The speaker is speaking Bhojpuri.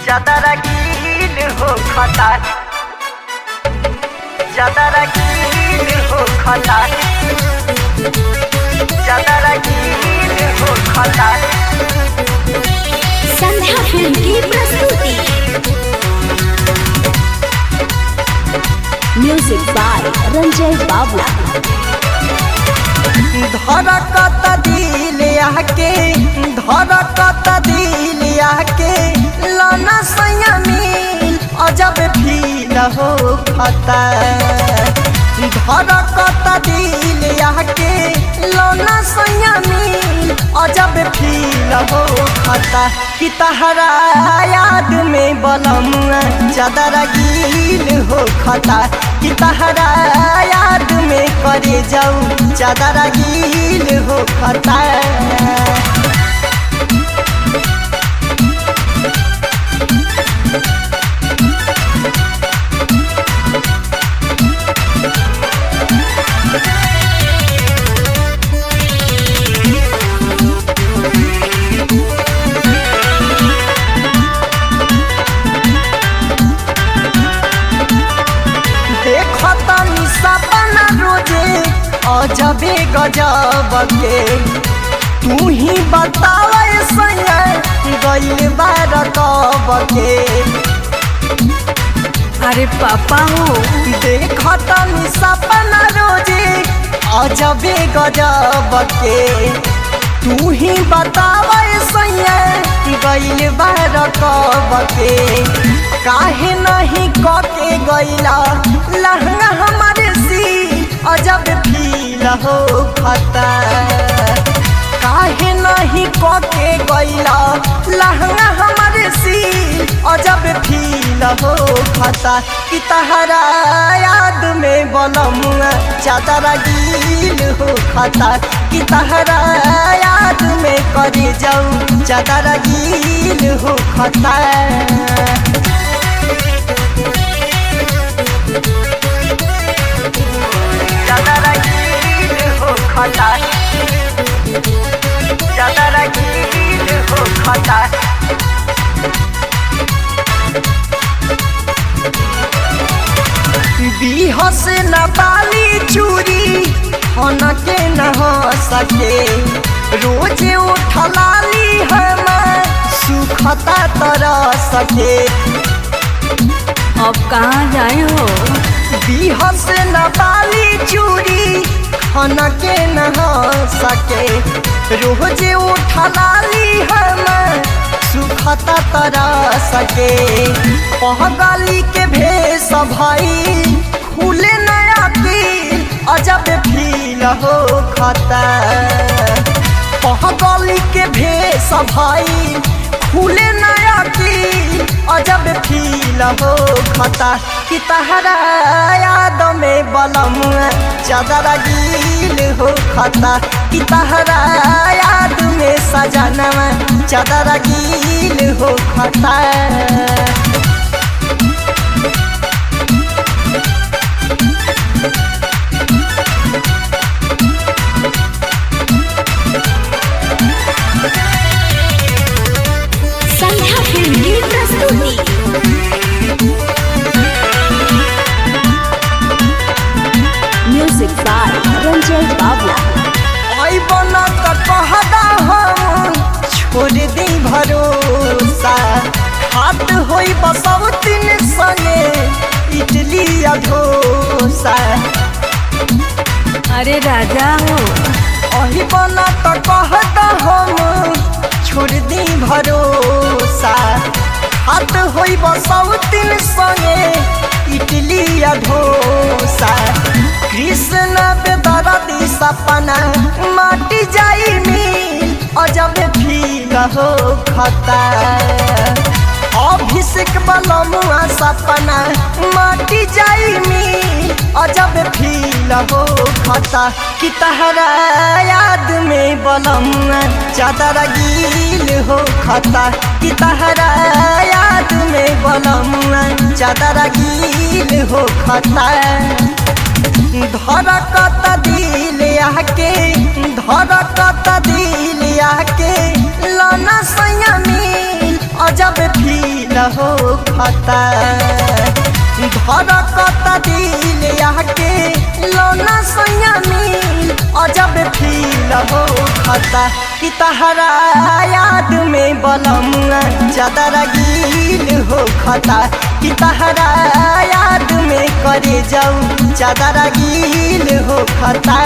ज्यादा रंगीन हो खाता, ज्यादा रंगीन हो खाता, ज्यादा रंगीन हो खाता। संध्या फिल्म की प्रस्तुति। Music by Ranjay Babla. धड़कत दिल आके, धड़कत दिल आके लाना संयमी अजब फील हो खाता। धड़कत दिल आके लाना संयमी अजब फील हो खाता। कि तहरा याद में बलमुआ ज्यादा रंगीन हो खाता। कि तहरा याद में करे जाऊं ज्यादा रंगीन हो खाता। देखतनी सपना रोजे अजबे गजब के, तू ही बतावे सैया गइल बार कब के। अरे पापा हो। देखतनी सपना रोजे अजबे गजब के, तू ही बतावे सैया गइल बार कब के। काहे नहीं कके गइला लहंगा हमारे सी अजब फील हो खाता। काहे नहीं कके गइला लहंगा हमारे सी अजब फील हो खाता। कि तहरा याद में बलमुआ ज्यादा रंगीन हो खाता। कि तहरा याद में करे जाऊं ज्यादा रंगीन हो खाता। ज्यादा रंगीन हो खाता, ज्यादा रंगीन हो खाता। बिहस न बाली चूड़ी हन के न हो सके, रोज उठलाली हम सुखता तरह सके। अब कहाँ जाए हो? बिहस न बाली चूड़ी हन के न हो सके, रोज उठलाली हम सुखता तरह सके। पहगाली के भेष भाई खुले नया पील अजब फील हो खाता। पहगाली के भेष भाई खुले नया पील अजब फील हो खाता। कि तहरा याद में बलमुआ ज्यादा रंगीन हो खाता। कि तहरा याद में सजनवा ज्यादा रंगीन हो खाता। संध्या फिल्म की प्रस्तुति। Music by Ranjay Babla. आई बना तो कहदा हम छोड़ दी भरोसा, हाथ होई बसौतिन संगे इडली या डोसा। अरे राजा हो। अही बना तो कहदा हम छोड़ दी भरोसा, हाथ होई बसौतिन संगे इडली या डोसा। कृष्ण बेदर्दी सपना माटी जाई मिल अजब फील हो खाता। अभिषेक बलमुआ सपना माटी जाई मिल अजब फील हो खाता। कि तहरा याद में बलमुआ ज्यादा रंगीन हो खाता। कि तहरा याद में बलमुआ ज्यादा रंगीन हो खाता। धड़कत दिल आके, धड़कत दिल आके लाना संयमी अजब फील हो खता धड़कता दिल आके लौना सैया मिल अजब फील हो खता कि तहरा याद में बलमुआ चादर गील हो खता कि तहरा याद में करे जाऊ चादर गील हो खता।